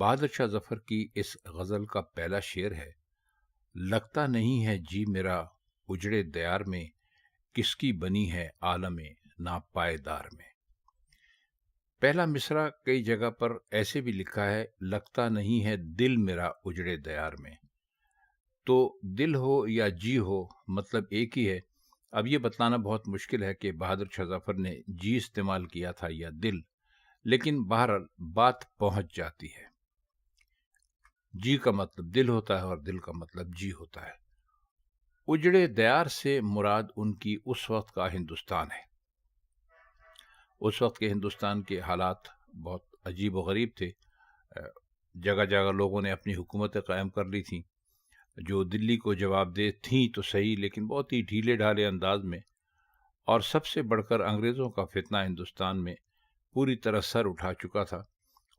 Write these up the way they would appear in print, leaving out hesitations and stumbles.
بہادر شاہ ظفر کی اس غزل کا پہلا شعر ہے: لگتا نہیں ہے جی میرا اجڑے دیار میں، کس کی بنی ہے عالم ناپائیدار میں۔ پہلا مصرع کئی جگہ پر ایسے بھی لکھا ہے: لگتا نہیں ہے دل میرا اجڑے دیار میں۔ تو دل ہو یا جی ہو، مطلب ایک ہی ہے۔ اب یہ بتلانا بہت مشکل ہے کہ بہادر شاہ ظفر نے جی استعمال کیا تھا یا دل، لیکن بہرحال بات پہنچ جاتی ہے۔ جی کا مطلب دل ہوتا ہے اور دل کا مطلب جی ہوتا ہے۔ اجڑے دیار سے مراد ان کی اس وقت کا ہندوستان ہے۔ اس وقت کے ہندوستان کے حالات بہت عجیب و غریب تھے۔ جگہ جگہ لوگوں نے اپنی حکومتیں قائم کر لی تھیں جو دلی کو جواب دہ تھیں تو صحیح، لیکن بہت ہی ڈھیلے ڈھالے انداز میں۔ اور سب سے بڑھ کر انگریزوں کا فتنہ ہندوستان میں پوری طرح سر اٹھا چکا تھا،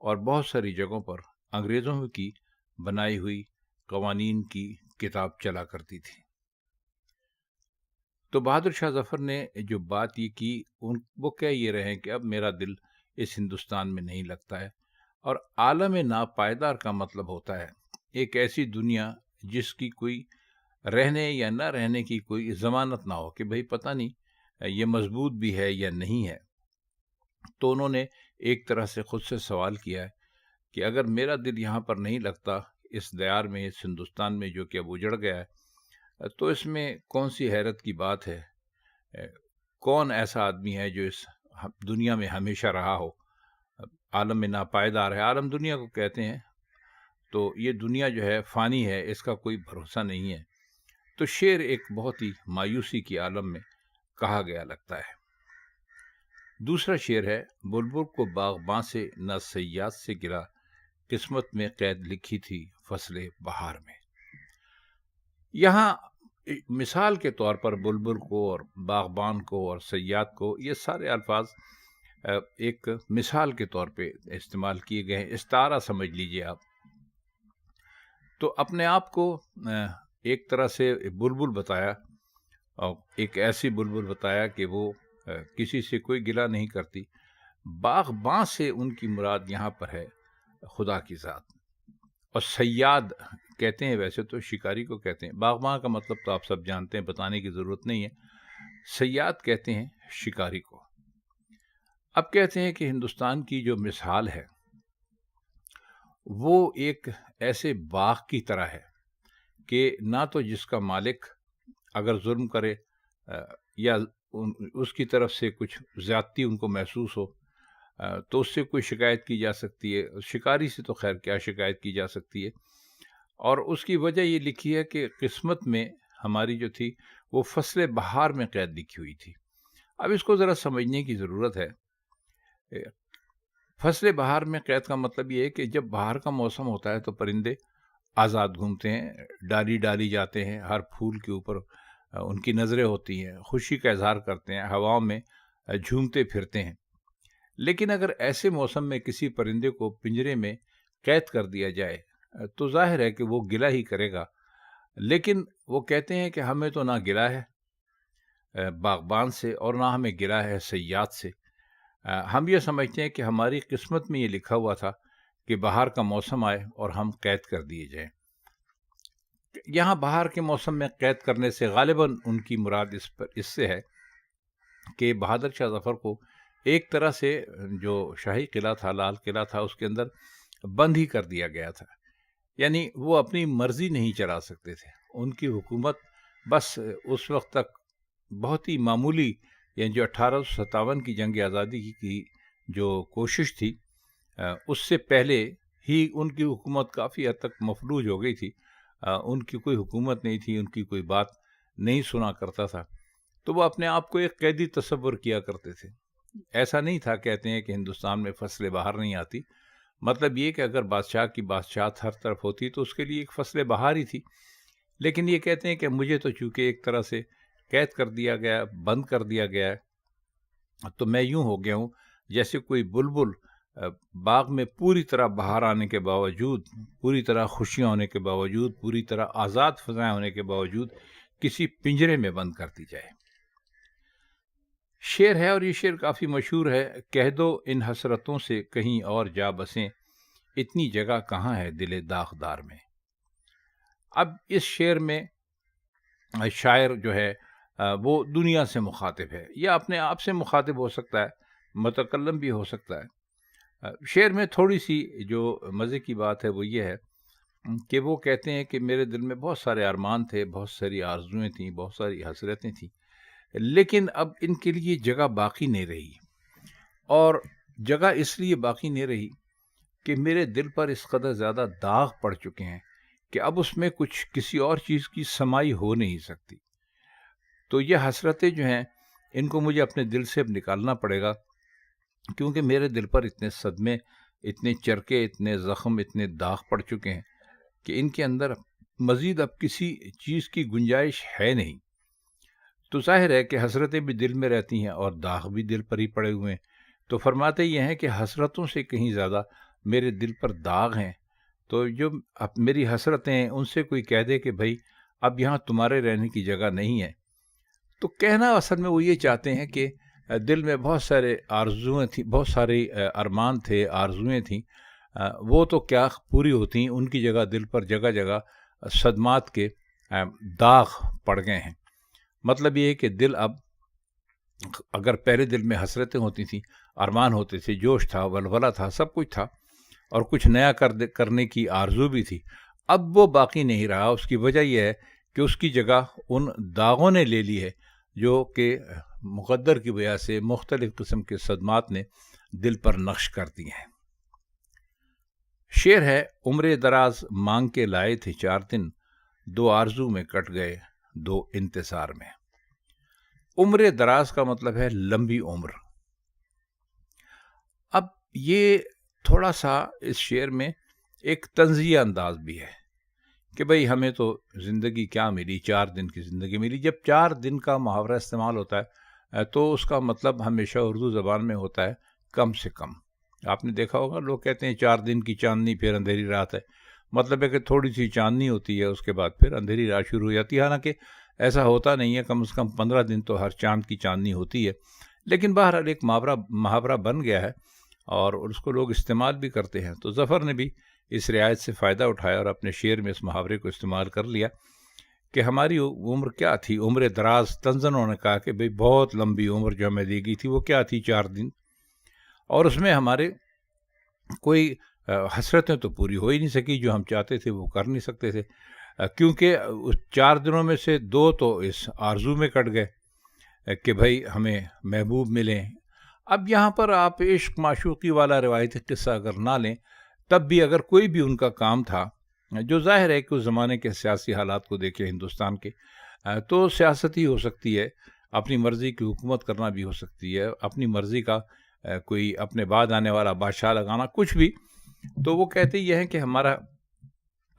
اور بہت ساری جگہوں پر انگریزوں کی بنائی ہوئی قوانین کی کتاب چلا کرتی تھی۔ تو بہادر شاہ ظفر نے جو بات یہ کی، وہ کہہ یہ رہے ہیں کہ اب میرا دل اس ہندوستان میں نہیں لگتا ہے۔ اور عالم ناپائیدار کا مطلب ہوتا ہے ایک ایسی دنیا جس کی کوئی رہنے یا نہ رہنے کی کوئی ضمانت نہ ہو، کہ بھئی پتہ نہیں یہ مضبوط بھی ہے یا نہیں ہے۔ تو انہوں نے ایک طرح سے خود سے سوال کیا ہے کہ اگر میرا دل یہاں پر نہیں لگتا، اس دیار میں، اس ہندوستان میں جو کہ اب اجڑ گیا ہے، تو اس میں کون سی حیرت کی بات ہے؟ کون ایسا آدمی ہے جو اس دنیا میں ہمیشہ رہا ہو؟ عالم میں ناپائیدار ہے، عالم دنیا کو کہتے ہیں، تو یہ دنیا جو ہے فانی ہے، اس کا کوئی بھروسہ نہیں ہے۔ تو شعر ایک بہت ہی مایوسی کی عالم میں کہا گیا لگتا ہے۔ دوسرا شعر ہے: بلبل کو باغباں سے نہ صیاد سے گرا، قسمت میں قید لکھی تھی فصل بہار میں۔ یہاں مثال کے طور پر بلبل کو اور باغبان کو اور صیاد کو، یہ سارے الفاظ ایک مثال کے طور پہ استعمال کیے گئے ہیں، استعارہ سمجھ لیجئے آپ۔ تو اپنے آپ کو ایک طرح سے بلبل بتایا، اور ایک ایسی بلبل بتایا کہ وہ کسی سے کوئی گلہ نہیں کرتی۔ باغباں سے ان کی مراد یہاں پر ہے خدا کی ذات۔ اور صیاد کہتے ہیں، ویسے تو شکاری کو کہتے ہیں، باغباں کا مطلب تو آپ سب جانتے ہیں، بتانے کی ضرورت نہیں ہے۔ صیاد کہتے ہیں شکاری کو۔ اب کہتے ہیں کہ ہندوستان کی جو مثال ہے وہ ایک ایسے باغ کی طرح ہے کہ نہ تو جس کا مالک اگر ظلم کرے یا اس کی طرف سے کچھ زیادتی ان کو محسوس ہو تو اس سے کوئی شکایت کی جا سکتی ہے۔ شکاری سے تو خیر کیا شکایت کی جا سکتی ہے۔ اور اس کی وجہ یہ لکھی ہے کہ قسمت میں ہماری جو تھی وہ فصل بہار میں قید لکھی ہوئی تھی۔ اب اس کو ذرا سمجھنے کی ضرورت ہے۔ فصل بہار میں قید کا مطلب یہ ہے کہ جب بہار کا موسم ہوتا ہے تو پرندے آزاد گھومتے ہیں، ڈالی ڈالی جاتے ہیں، ہر پھول کے اوپر ان کی نظریں ہوتی ہیں، خوشی کا اظہار کرتے ہیں، ہواؤں میں جھومتے پھرتے ہیں۔ لیکن اگر ایسے موسم میں کسی پرندے کو پنجرے میں قید کر دیا جائے تو ظاہر ہے کہ وہ گلہ ہی کرے گا۔ لیکن وہ کہتے ہیں کہ ہمیں تو نہ گلہ ہے باغبان سے اور نہ ہمیں گلہ ہے صیاد سے۔ ہم یہ سمجھتے ہیں کہ ہماری قسمت میں یہ لکھا ہوا تھا کہ بہار کا موسم آئے اور ہم قید کر دیے جائیں۔ یہاں بہار کے موسم میں قید کرنے سے غالباً ان کی مراد اس سے ہے کہ بہادر شاہ ظفر کو ایک طرح سے جو شاہی قلعہ تھا، لال قلعہ تھا، اس کے اندر بند ہی کر دیا گیا تھا۔ یعنی وہ اپنی مرضی نہیں چلا سکتے تھے۔ ان کی حکومت بس اس وقت تک بہت ہی معمولی، یعنی جو 1857 کی جنگ آزادی کی جو کوشش تھی، اس سے پہلے ہی ان کی حکومت کافی حد تک مفلوج ہو گئی تھی۔ ان کی کوئی حکومت نہیں تھی، ان کی کوئی بات نہیں سنا کرتا تھا، تو وہ اپنے آپ کو ایک قیدی تصور کیا کرتے تھے۔ ایسا نہیں تھا، کہتے ہیں کہ ہندوستان میں فصل بہار نہیں آتی، مطلب یہ کہ اگر بادشاہ کی بادشاہت ہر طرف ہوتی تو اس کے لیے ایک فصل بہار ہی تھی۔ لیکن یہ کہتے ہیں کہ مجھے تو چونکہ ایک طرح سے قید کر دیا گیا، بند کر دیا گیا ہے، تو میں یوں ہو گیا ہوں جیسے کوئی بلبل باغ میں پوری طرح بہار آنے کے باوجود، پوری طرح خوشیاں ہونے کے باوجود، پوری طرح آزاد فضائیں ہونے کے باوجود کسی پنجرے میں بند کر دی جائے۔ شعر ہے، اور یہ شعر کافی مشہور ہے: کہہ دو ان حسرتوں سے کہیں اور جا بسیں، اتنی جگہ کہاں ہے دل داغدار میں۔ اب اس شعر میں شاعر جو ہے وہ دنیا سے مخاطب ہے یا اپنے آپ سے مخاطب ہو سکتا ہے، متکلم بھی ہو سکتا ہے۔ شعر میں تھوڑی سی جو مزے کی بات ہے وہ یہ ہے کہ وہ کہتے ہیں کہ میرے دل میں بہت سارے ارمان تھے، بہت ساری آرزویں تھیں، بہت ساری حسرتیں تھیں، لیکن اب ان کے لیے جگہ باقی نہیں رہی، اور جگہ اس لیے باقی نہیں رہی کہ میرے دل پر اس قدر زیادہ داغ پڑ چکے ہیں کہ اب اس میں کچھ کسی اور چیز کی سمائی ہو نہیں سکتی۔ تو یہ حسرتیں جو ہیں ان کو مجھے اپنے دل سے اب نکالنا پڑے گا، کیونکہ میرے دل پر اتنے صدمے، اتنے چرکے، اتنے زخم، اتنے داغ پڑ چکے ہیں کہ ان کے اندر مزید اب کسی چیز کی گنجائش ہے نہیں۔ تو ظاہر ہے کہ حسرتیں بھی دل میں رہتی ہیں اور داغ بھی دل پر ہی پڑے ہوئے ہیں۔ تو فرماتے یہ ہیں کہ حسرتوں سے کہیں زیادہ میرے دل پر داغ ہیں، تو جو اب میری حسرتیں ہیں ان سے کوئی کہہ دے کہ بھائی اب یہاں تمہارے رہنے کی جگہ نہیں ہے، تو کہنا اصل میں وہ یہ چاہتے ہیں کہ دل میں بہت سارے آرزویں تھیں، بہت سارے ارمان تھے، آرزویں تھیں، وہ تو کیا پوری ہوتی، ان کی جگہ دل پر جگہ جگہ صدمات کے داغ پڑ گئے ہیں۔ مطلب یہ ہے کہ دل اب، اگر پہلے دل میں حسرتیں ہوتی تھیں، ارمان ہوتے تھے، جوش تھا، ولولہ تھا، سب کچھ تھا، اور کچھ نیا کرنے کی آرزو بھی تھی، اب وہ باقی نہیں رہا۔ اس کی وجہ یہ ہے کہ اس کی جگہ ان داغوں نے لے لی ہے جو کہ مقدر کی وجہ سے مختلف قسم کے صدمات نے دل پر نقش کر دی ہیں۔ شعر ہے: عمر دراز مانگ کے لائے تھے 4 دن، 2 آرزو میں کٹ گئے 2 انتظار میں۔ عمر دراز کا مطلب ہے لمبی عمر۔ اب یہ تھوڑا سا اس شعر میں ایک طنزیہ انداز بھی ہے کہ بھئی ہمیں تو زندگی کیا ملی، 4 دن کی زندگی ملی۔ جب 4 دن کا محاورہ استعمال ہوتا ہے تو اس کا مطلب ہمیشہ اردو زبان میں ہوتا ہے کم سے کم۔ آپ نے دیکھا ہوگا لوگ کہتے ہیں 4 دن کی چاندنی پھر اندھیری رات ہے، مطلب ہے کہ تھوڑی سی چاندنی ہوتی ہے، اس کے بعد پھر اندھیری رات شروع ہو جاتی ہے۔ حالانکہ ایسا ہوتا نہیں ہے، کم سے کم 15 دن تو ہر چاند کی چاندنی ہوتی ہے، لیکن بہرحال ایک محاورہ بن گیا ہے اور اس کو لوگ استعمال بھی کرتے ہیں۔ تو ظفر نے بھی اس رعایت سے فائدہ اٹھایا اور اپنے شعر میں اس محاورے کو استعمال کر لیا کہ ہماری عمر کیا تھی، عمر دراز۔ طنزاً انہوں نے کہا کہ بھئی بہت لمبی عمر جو ہمیں دی گئی تھی وہ کیا تھی، 4 دن، اور اس میں ہمارے کوئی حسرتیں تو پوری ہو ہی نہیں سکی، جو ہم چاہتے تھے وہ کر نہیں سکتے تھے، کیونکہ اس 4 دنوں میں سے 2 تو اس آرزو میں کٹ گئے کہ بھئی ہمیں محبوب ملیں۔ اب یہاں پر آپ عشق معشوقی والا روایتی قصہ اگر نہ لیں، تب بھی اگر کوئی بھی ان کا کام تھا، جو ظاہر ہے کہ اس زمانے کے سیاسی حالات کو دیکھیں ہندوستان کے، تو سیاست ہی ہو سکتی ہے، اپنی مرضی کی حکومت کرنا بھی ہو سکتی ہے، اپنی مرضی کا کوئی اپنے بعد آنے والا بادشاہ لگانا، کچھ بھی۔ تو وہ کہتے یہ ہیں کہ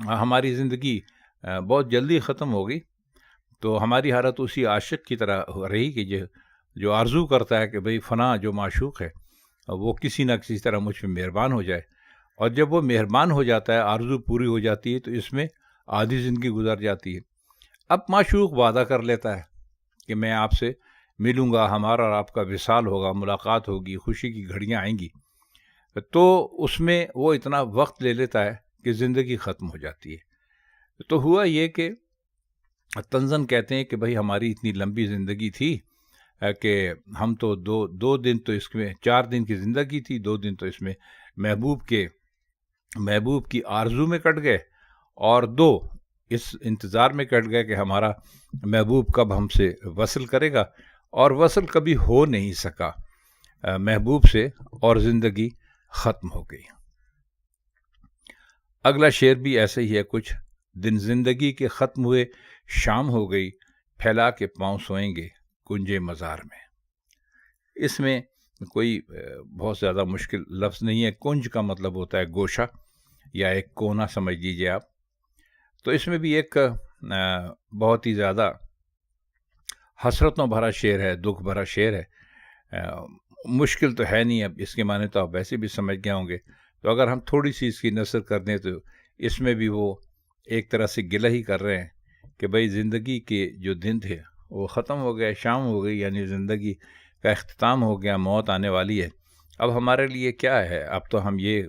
ہماری زندگی بہت جلدی ختم ہو گئی، تو ہماری حالت اسی عاشق کی طرح رہی کہ جو آرزو کرتا ہے کہ بھئی فلاں جو معشوق ہے وہ کسی نہ کسی طرح مجھ پہ مہربان ہو جائے، اور جب وہ مہربان ہو جاتا ہے، آرزو پوری ہو جاتی ہے، تو اس میں آدھی زندگی گزر جاتی ہے۔ اب معشوق وعدہ کر لیتا ہے کہ میں آپ سے ملوں گا، ہمارا اور آپ کا وصال ہوگا، ملاقات ہوگی، خوشی کی گھڑیاں آئیں گی، تو اس میں وہ اتنا وقت لے لیتا ہے کہ زندگی ختم ہو جاتی ہے۔ تو ہوا یہ کہ طنزاً کہتے ہیں کہ بھئی ہماری اتنی لمبی زندگی تھی کہ ہم تو دو دن تو اس میں، 4 دن کی زندگی تھی، 2 دن تو اس میں محبوب کی آرزو میں کٹ گئے، اور 2 اس انتظار میں کٹ گئے کہ ہمارا محبوب کب ہم سے وصل کرے گا، اور وصل کبھی ہو نہیں سکا محبوب سے، اور زندگی ختم ہو گئی۔ اگلا شعر بھی ایسے ہی ہے کچھ: دن زندگی کے ختم ہوئے، شام ہو گئی، پھیلا کے پاؤں سوئیں گے کنجے مزار میں۔ اس میں کوئی بہت زیادہ مشکل لفظ نہیں ہے۔ کنج کا مطلب ہوتا ہے گوشہ یا ایک کونا سمجھ لیجیے آپ۔ تو اس میں بھی ایک بہت ہی زیادہ حسرتوں بھرا شعر ہے، دکھ بھرا شعر ہے۔ مشکل تو ہے نہیں، اب اس کے معنی تو آپ ویسے بھی سمجھ گئے ہوں گے، تو اگر ہم تھوڑی سی اس کی نثر کر دیں تو اس میں بھی وہ ایک طرح سے گلہ ہی کر رہے ہیں کہ بھئی زندگی کے جو دن تھے وہ ختم ہو گئے، شام ہو گئی، یعنی زندگی کا اختتام ہو گیا، موت آنے والی ہے، اب ہمارے لیے کیا ہے، اب تو ہم یہ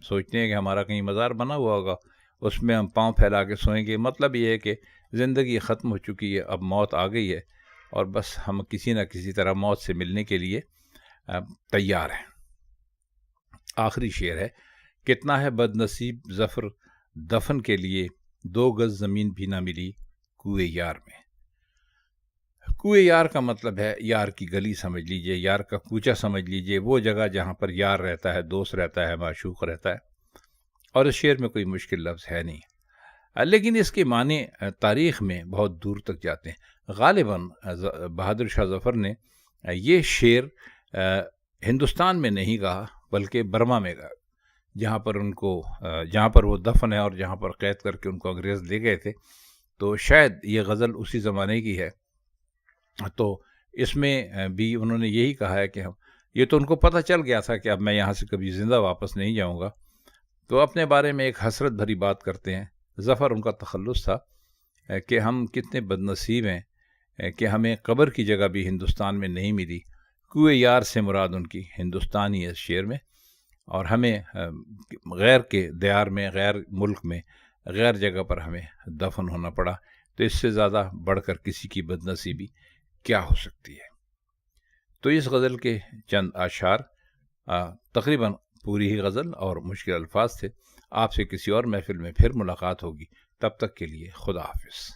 سوچتے ہیں کہ ہمارا کہیں مزار بنا ہوا ہوگا، اس میں ہم پاؤں پھیلا کے سوئیں گے۔ مطلب یہ ہے کہ زندگی ختم ہو چکی ہے، اب موت آ گئی ہے، اور بس ہم کسی نہ کسی طرح موت سے ملنے کے لیے تیار ہیں۔ آخری شعر ہے: کتنا ہے بد نصیب ظفر دفن کے لیے، 2 گز زمین بھی نہ ملی کوئے یار میں۔ کوئے یار کا مطلب ہے یار کی گلی سمجھ لیجئے، یار کا کوچہ سمجھ لیجئے، وہ جگہ جہاں پر یار رہتا ہے، دوست رہتا ہے، معشوق رہتا ہے۔ اور اس شعر میں کوئی مشکل لفظ ہے نہیں، لیکن اس کے معنی تاریخ میں بہت دور تک جاتے ہیں۔ غالباً بہادر شاہ ظفر نے یہ شعر ہندوستان میں نہیں کہا بلکہ برما میں کہا، جہاں پر وہ دفن ہے اور جہاں پر قید کر کے ان کو انگریز لے گئے تھے۔ تو شاید یہ غزل اسی زمانے کی ہے۔ تو اس میں بھی انہوں نے یہی کہا ہے کہ یہ تو ان کو پتہ چل گیا تھا کہ اب میں یہاں سے کبھی زندہ واپس نہیں جاؤں گا، تو اپنے بارے میں ایک حسرت بھری بات کرتے ہیں۔ ظفر ان کا تخلص تھا کہ ہم کتنے بد نصیب ہیں کہ ہمیں قبر کی جگہ بھی ہندوستان میں نہیں ملی۔ کوئے یار سے مراد ان کی ہندوستان ہی ہے اس شعر میں، اور ہمیں غیر کے دیار میں، غیر ملک میں، غیر جگہ پر ہمیں دفن ہونا پڑا۔ تو اس سے زیادہ بڑھ کر کسی کی بد نصیبی کیا ہو سکتی ہے؟ تو اس غزل کے چند اشعار، تقریباً پوری ہی غزل اور مشکل الفاظ تھے۔ آپ سے کسی اور محفل میں پھر ملاقات ہوگی، تب تک کے لیے خدا حافظ۔